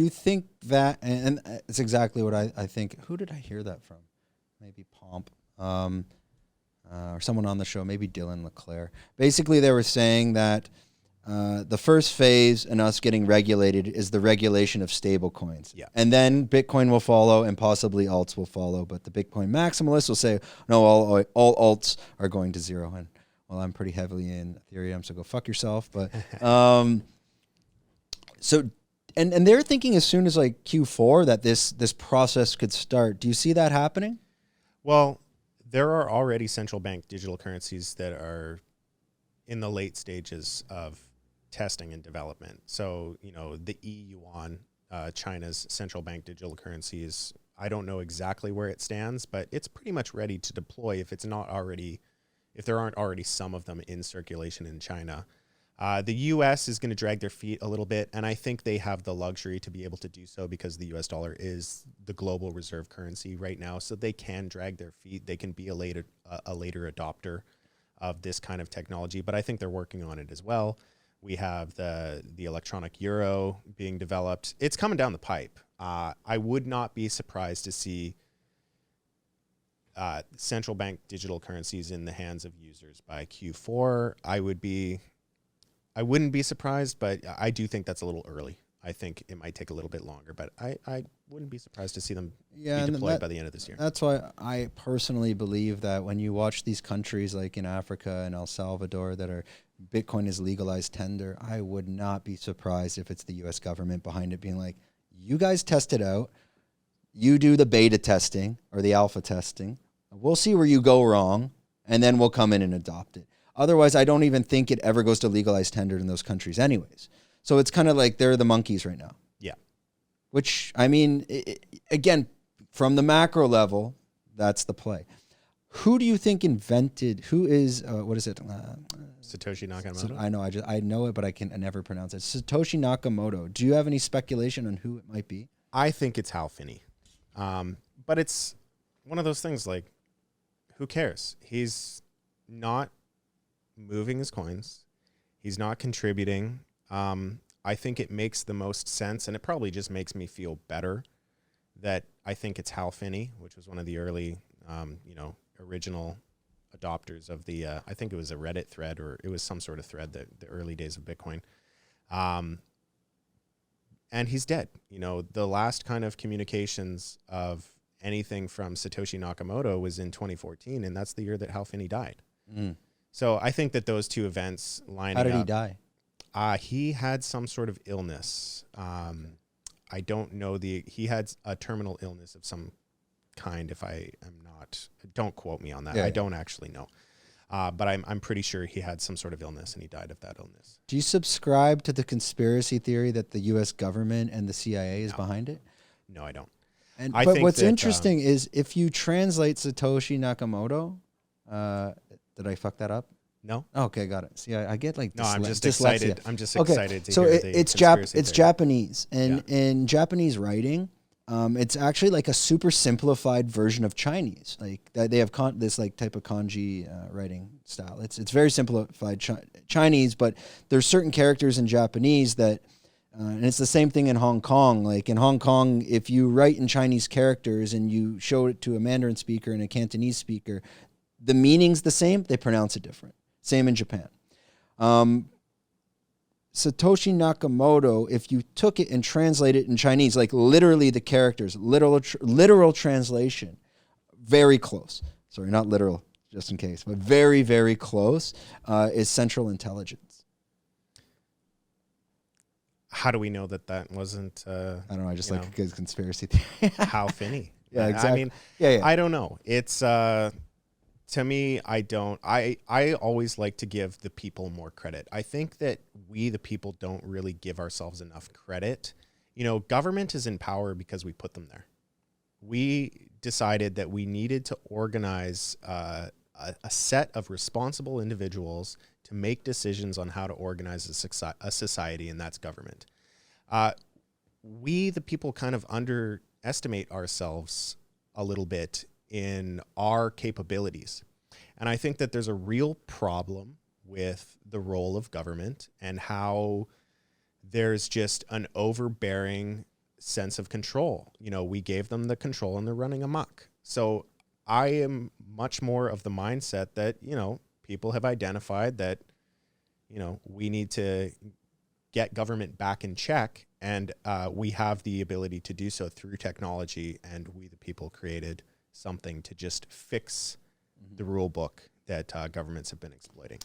You think that, and it's exactly what I think. Who did I hear that from? Maybe Pomp, or someone on the show, maybe Dylan LeClaire. Basically, they were saying that the first phase in us getting regulated is the regulation of stable coins. Yeah. And then Bitcoin will follow and possibly alts will follow. But the Bitcoin maximalists will say, no, all alts are going to zero. And well, I'm pretty heavily in Ethereum, so go fuck yourself. But so, and they're thinking as soon as like Q4 that this process could start. Do you see that happening? Well, there are already central bank digital currencies that are in the late stages of testing and development. So, the e-yuan, China's central bank digital currencies, I don't know exactly where it stands, but it's pretty much ready to deploy if there aren't already some of them in circulation in China. The U.S. is going to drag their feet a little bit, and I think they have the luxury to be able to do so because the U.S. dollar is the global reserve currency right now, so they can drag their feet. They can be a later adopter of this kind of technology, but I think they're working on it as well. We have the electronic euro being developed. It's coming down the pipe. I would not be surprised to see central bank digital currencies in the hands of users by Q4. I wouldn't be surprised, but I do think that's a little early. I think it might take a little bit longer, but I wouldn't be surprised to see them be deployed by the end of this year. That's why I personally believe that when you watch these countries like in Africa and El Salvador that are Bitcoin is legalized tender, I would not be surprised if it's the U.S. government behind it being like, you guys test it out. You do the beta testing or the alpha testing. We'll see where you go wrong, and then we'll come in and adopt it. Otherwise, I don't even think it ever goes to legalized tender in those countries anyways. So it's kind of like they're the monkeys right now. Yeah. Which, I mean, again, from the macro level, that's the play. Who do you think who is, what is it? Satoshi Nakamoto? I know, I know it, but I never pronounce it. Satoshi Nakamoto. Do you have any speculation on who it might be? I think it's Hal Finney. But it's one of those things like, who cares? He's not moving his coins. He's not contributing. I think it makes the most sense, and it probably just makes me feel better that I think it's Hal Finney, which was one of the early, original adopters of the, I think it was a Reddit thread, or it was some sort of thread, the early days of Bitcoin. And he's dead. The last kind of communications of anything from Satoshi Nakamoto was in 2014, and that's the year that Hal Finney died. Mm. So I think that those two events lining up. How did he die? He had some sort of illness. I don't know he had a terminal illness of some kind. If I am not, don't quote me on that. I don't actually know. But I'm pretty sure he had some sort of illness and he died of that illness. Do you subscribe to the conspiracy theory that the U.S. government and the CIA is behind it? No, I don't. But what's interesting is if you translate Satoshi Nakamoto, did I fuck that up? No. Okay, got it. See, I get like no. I'm just dyslexia. excited. I'm just excited to so hear it's Japanese, and in Japanese writing, it's actually like a super simplified version of Chinese. Like they have this like type of kanji writing style. It's very simplified Chinese, but there's certain characters in Japanese that, and it's the same thing in Hong Kong. Like in Hong Kong, if you write in Chinese characters and you show it to a Mandarin speaker and a Cantonese speaker, the meaning's the same. They pronounce it different. Same in Japan. Satoshi Nakamoto, if you took it and translated it in Chinese, like literally the characters, literal translation, very close. Sorry, not literal, just in case, but very, very close, is Central Intelligence. How do we know that wasn't? I don't know. I just like a good conspiracy theory. Hal Finney. Yeah, exactly. I mean, I don't know. It's to me, I don't. I always like to give the people more credit. I think that we, the people, don't really give ourselves enough credit. Government is in power because we put them there. We decided that we needed to organize a set of responsible individuals to make decisions on how to organize a society, and that's government. We, the people, kind of underestimate ourselves a little bit in our capabilities. And I think that there's a real problem with the role of government and how there's just an overbearing sense of control. You know, we gave them the control and they're running amok. So I am much more of the mindset that, you know, people have identified that, you know, we need to get government back in check, and we have the ability to do so through technology, and we the people created something to just fix the rule book that governments have been exploiting.